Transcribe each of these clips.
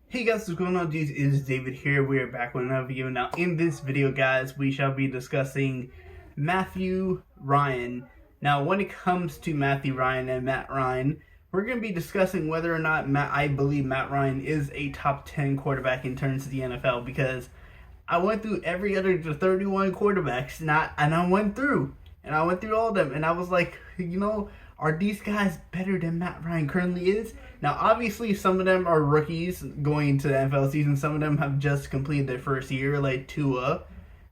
Hey guys, what's going on? It is David here. We are back with another video. Now, in this video, guys, we shall be discussing Matthew Ryan. Now, when it comes to Matthew Ryan and Matt Ryan, we're going to be discussing whether or not I believe Matt Ryan is a top 10 quarterback in terms of the NFL, because I went through every other 31 quarterbacks, and I went through all of them, and I was like, are these guys better than Matt Ryan currently is? Now, obviously, some of them are rookies going into the NFL season. Some of them have just completed their first year, like Tua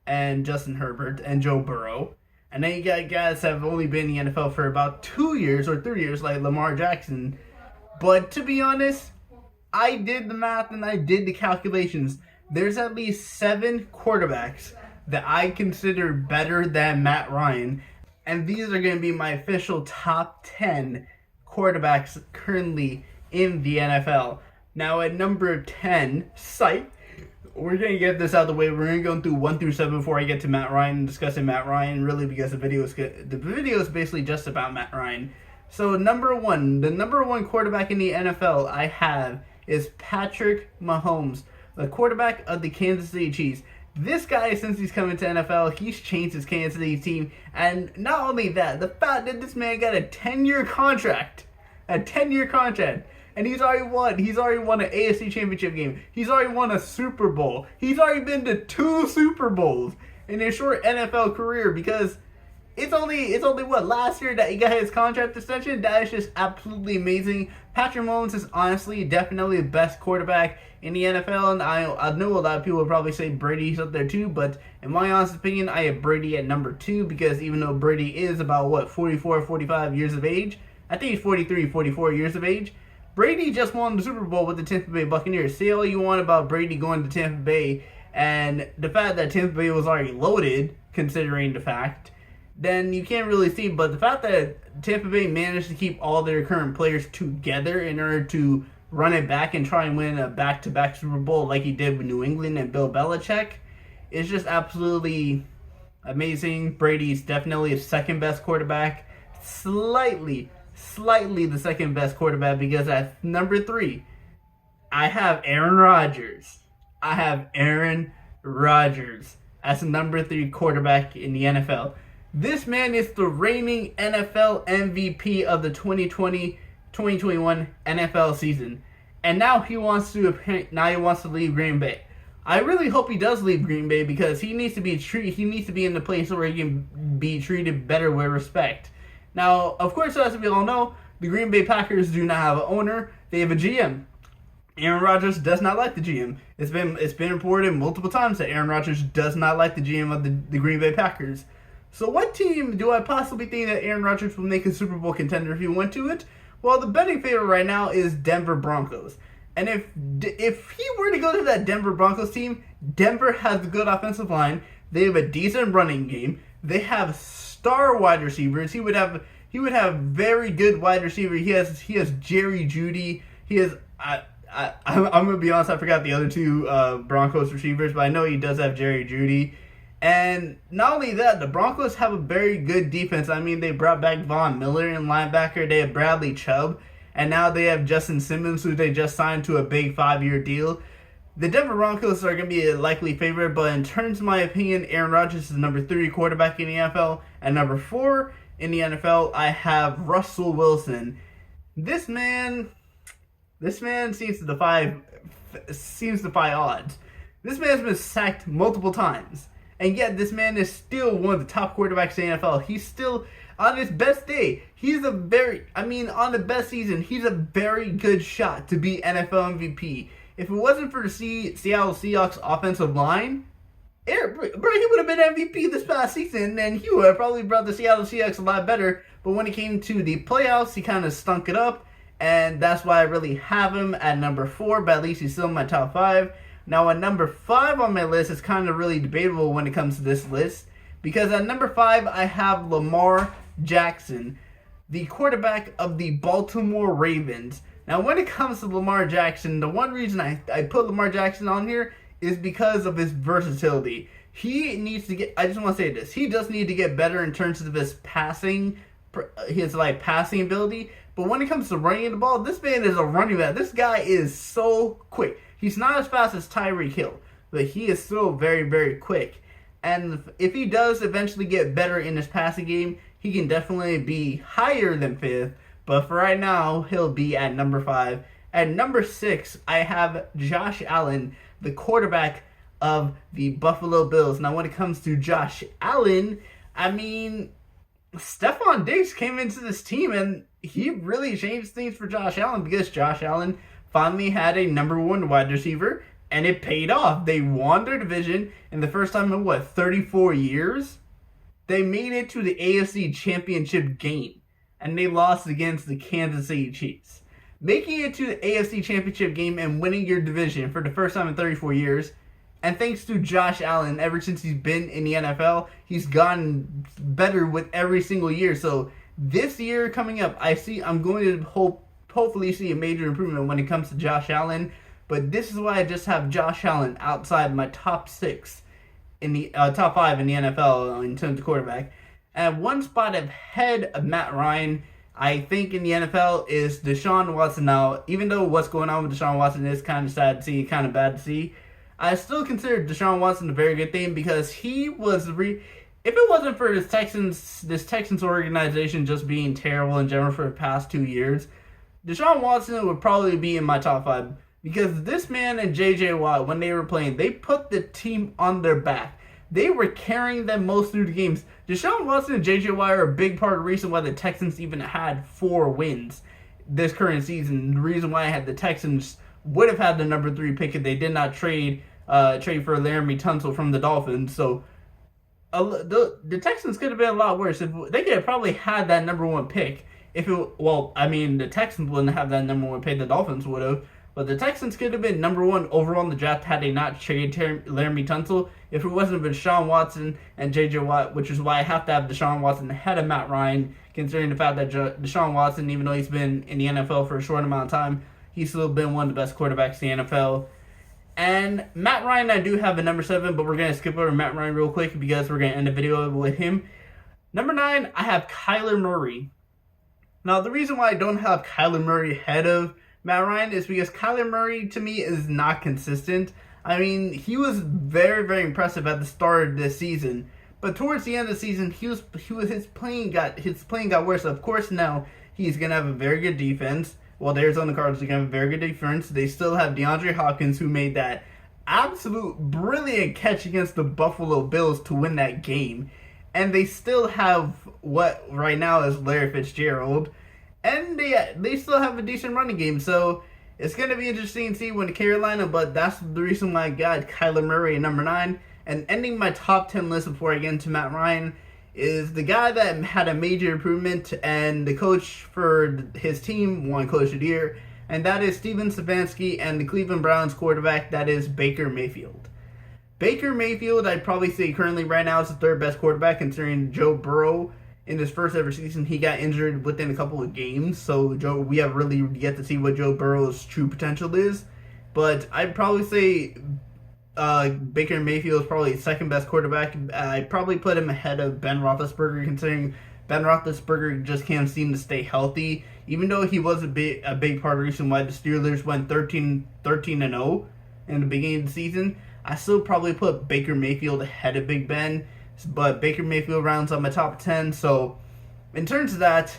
and Justin Herbert and Joe Burrow. And then you got guys that have only been in the NFL for about 2 years or 3 years, like Lamar Jackson. But to be honest, I did the math and I did the calculations. There's at least 7 quarterbacks that I consider better than Matt Ryan. And these are going to be my official top 10 quarterbacks currently in the NFL. Now at number 10, we're going to get this out of the way. We're going to go through 1 through 7 before I get to Matt Ryan and discussing Matt Ryan, really, because the video is basically just about Matt Ryan. So the number one quarterback in the NFL I have is Patrick Mahomes, the quarterback of the Kansas City Chiefs. This guy, since he's come into NFL, he's changed his Kansas City team. And not only that, the fact that this man got a 10-year contract. And he's already won an AFC Championship game. He's already won a Super Bowl. He's already been to 2 Super Bowls in his short NFL career, because it's only what, last year that he got his contract extension. That is just absolutely amazing. Patrick Mahomes is honestly definitely the best quarterback in the NFL, and I know a lot of people will probably say Brady's up there too, but in my honest opinion, I have Brady at number 2, because even though Brady is about 44, 45 years of age, I think he's 43, 44 years of age, Brady just won the Super Bowl with the Tampa Bay Buccaneers. Say all you want about Brady going to Tampa Bay and the fact that Tampa Bay was already loaded, considering the fact, then you can't really see. But the fact that Tampa Bay managed to keep all their current players together in order to run it back and try and win a back-to-back Super Bowl like he did with New England and Bill Belichick is just absolutely amazing. Brady's definitely his second best quarterback, slightly the second best quarterback, because at number 3, I have Aaron Rodgers. As the number 3 quarterback in the NFL. This man is the reigning NFL MVP of the 2020-2021 NFL season. And now he wants to leave Green Bay. I really hope he does leave Green Bay, because he needs to be in the place where he can be treated better with respect. Now, of course, as we all know, the Green Bay Packers do not have an owner. They have a GM. Aaron Rodgers does not like the GM. It's been reported multiple times that Aaron Rodgers does not like the GM of the Green Bay Packers. So what team do I possibly think that Aaron Rodgers will make a Super Bowl contender if he went to it? Well, the betting favorite right now is Denver Broncos. And if he were to go to that Denver Broncos team, Denver has a good offensive line. They have a decent running game. They have star wide receivers. He would have very good wide receiver. He has Jerry Jeudy. He has I'm gonna be honest, I forgot the other 2 Broncos receivers, but I know he does have Jerry Jeudy. And not only that, the Broncos have a very good defense. I mean, they brought back Von Miller in linebacker. They have Bradley Chubb, and now they have Justin Simmons, who they just signed to a big 5-year deal. The Denver Broncos are going to be a likely favorite, but in terms of my opinion, Aaron Rodgers is number 3 quarterback in the NFL. And number 4 in the NFL, I have Russell Wilson. This man seems to defy odds. This man has been sacked multiple times, and yet this man is still one of the top quarterbacks in the NFL. He's still, on his best day, on the best season, he's a very good shot to be NFL MVP. If it wasn't for the Seattle Seahawks offensive line, he would have been MVP this past season, and he would have probably brought the Seattle Seahawks a lot better. But when it came to the playoffs, he kind of stunk it up, and that's why I really have him at number 4, but at least he's still in my top 5. Now, at number 5 on my list is kind of really debatable when it comes to this list, because at number 5, I have Lamar Jackson, the quarterback of the Baltimore Ravens. Now, when it comes to Lamar Jackson, the one reason I put Lamar Jackson on here is because of his versatility. He does need to get better in terms of his passing ability, But when it comes to running the ball, this man is a running back. This guy is so quick. He's not as fast as Tyreek Hill, but he is still very, very quick. And if he does eventually get better in his passing game, he can definitely be higher than 5th. But for right now, he'll be at number 5. At number 6, I have Josh Allen, the quarterback of the Buffalo Bills. Now, when it comes to Josh Allen, I mean, Stephon Diggs came into this team and he really changed things for Josh Allen because Josh Allen finally had a number 1 wide receiver and it paid off. They won their division in the first time in 34 years? They made it to the AFC Championship game and they lost against the Kansas City Chiefs. Making it to the AFC Championship game and winning your division for the first time in 34 years. And thanks to Josh Allen, ever since he's been in the NFL, he's gotten better with every single year. So this year coming up, I'm going to hopefully see a major improvement when it comes to Josh Allen. But this is why I just have Josh Allen outside my top 6 in the top 5 in the NFL in terms of quarterback. And one spot ahead of Matt Ryan, I think in the NFL, is Deshaun Watson. Now, even though what's going on with Deshaun Watson is kind of sad to see, kind of bad to see, I still consider Deshaun Watson a very good thing because he was if it wasn't for this Texans organization just being terrible in general for the past 2 years, Deshaun Watson would probably be in my top 5 because this man and J.J. Watt, when they were playing, they put the team on their back. They were carrying them most through the games. Deshaun Watson and J.J. Watt are a big part of the reason why the Texans even had 4 wins this current season. The reason why I had the Texans would have had the number 3 pick if they did not trade for Laramie Tunsil from the Dolphins. So the Texans could have been a lot worse. If they could have probably had that number 1 pick. The Texans wouldn't have that number 1 pick. The Dolphins would have. But the Texans could have been number 1 overall in the draft had they not traded Laramie Tunsil. If it wasn't for Deshaun Watson and J.J. Watt, which is why I have to have Deshaun Watson ahead of Matt Ryan, considering the fact that Deshaun Watson, even though he's been in the NFL for a short amount of time, he's still been one of the best quarterbacks in the NFL. And Matt Ryan, I do have a number 7, but we're going to skip over Matt Ryan real quick because we're going to end the video with him. Number 9, I have Kyler Murray. Now, the reason why I don't have Kyler Murray ahead of Matt Ryan is because Kyler Murray, to me, is not consistent. I mean, he was very, very impressive at the start of this season, but towards the end of the season, his playing got worse. Of course, now he's going to have a very good defense. Well, the Arizona Cardinals are going to have a very good defense. They still have DeAndre Hopkins, who made that absolute brilliant catch against the Buffalo Bills to win that game. And they still have what right now is Larry Fitzgerald. And they still have a decent running game. So it's going to be interesting to see when Carolina, but that's the reason why I got Kyler Murray at number 9. And ending my top 10 list before I get into Matt Ryan is the guy that had a major improvement and the coach for his team won Coach of the Year. And that is Steven Stefanski and the Cleveland Browns quarterback, that is Baker Mayfield. Baker Mayfield, I'd probably say currently right now is the 3rd best quarterback considering Joe Burrow. In his first ever season, he got injured within a couple of games, so we have really yet to see what Joe Burrow's true potential is. But I'd probably say Baker Mayfield is probably 2nd best quarterback. I'd probably put him ahead of Ben Roethlisberger, considering Ben Roethlisberger just can't seem to stay healthy. Even though he was a big part of the reason why the Steelers went 13-0 in the beginning of the season, I still probably put Baker Mayfield ahead of Big Ben. But Baker Mayfield rounds on my top 10. So, in terms of that,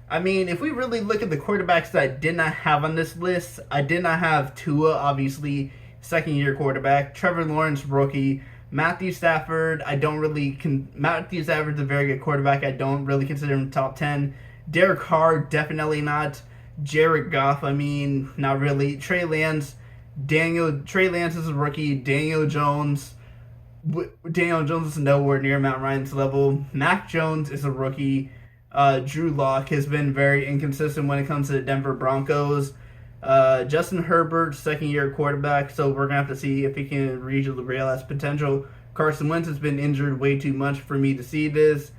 I mean, if we really look at the quarterbacks that I did not have on this list, I did not have Tua, obviously, 2nd-year quarterback. Trevor Lawrence, rookie. Matthew Stafford, Matthew Stafford's a very good quarterback. I don't really consider him top 10. Derek Carr, definitely not. Jared Goff, I mean, not really. Trey Lance is a rookie. Daniel Jones is nowhere near Matt Ryan's level. Mac Jones is a rookie. Drew Lock has been very inconsistent when it comes to the Denver Broncos. Justin Herbert, 2nd-year quarterback, so we're going to have to see if he can reach the realized potential. Carson Wentz has been injured way too much for me to see this.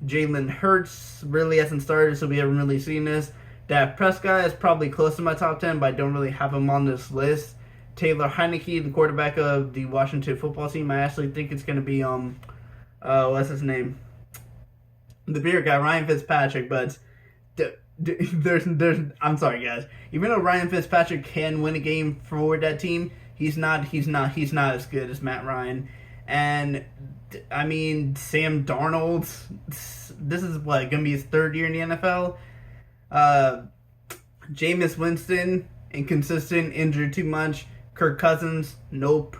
Jalen Hurts really hasn't started, so we haven't really seen this. Dak Prescott is probably close to my top 10, but I don't really have him on this list. Taylor Heineke, the quarterback of the Washington football team. I actually think it's going to be, what's his name? The beard guy, Ryan Fitzpatrick. But I'm sorry, guys. Even though Ryan Fitzpatrick can win a game for that team, he's not as good as Matt Ryan. And I mean, Sam Darnold. This is what gonna be his third year in the NFL. Jameis Winston, inconsistent, injured too much. Kirk Cousins, nope.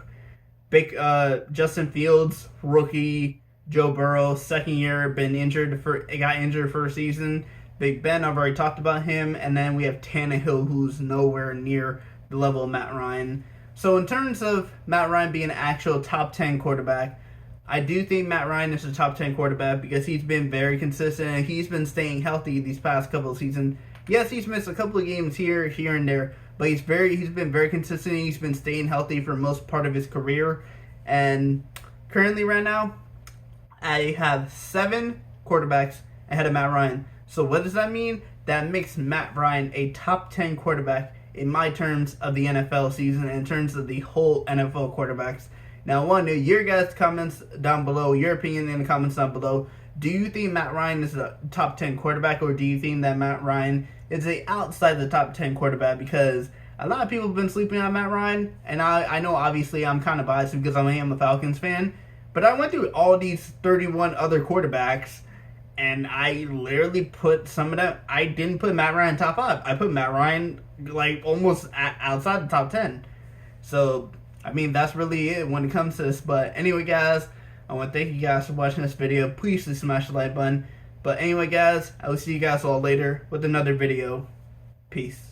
Justin Fields, rookie. Joe Burrow, second year, got injured for a season. Big Ben, I've already talked about him. And then we have Tannehill, who's nowhere near the level of Matt Ryan. So in terms of Matt Ryan being an actual top 10 quarterback, I do think Matt Ryan is a top 10 quarterback because he's been very consistent and he's been staying healthy these past couple of seasons. Yes, he's missed a couple of games here and there, but he's been very consistent. He's been staying healthy for most part of his career. And currently right now, I have 7 quarterbacks ahead of Matt Ryan. So what does that mean? That makes Matt Ryan a top 10 quarterback in my terms of the NFL season and in terms of the whole NFL quarterbacks. Now, I want to know your guys' comments down below, your opinion in the comments down below. Do you think Matt Ryan is a top 10 quarterback, or do you think that Matt Ryan is outside the top 10 quarterback? Because a lot of people have been sleeping on Matt Ryan, and I know obviously I'm kind of biased because I am a Falcons fan, but I went through all these 31 other quarterbacks, and I literally put some of them. I didn't put Matt Ryan top 5. I put Matt Ryan like almost outside the top 10. So, I mean, that's really it when it comes to this. But anyway, guys, I want to thank you guys for watching this video. Please smash the like button. But anyway, guys, I will see you guys all later with another video. Peace.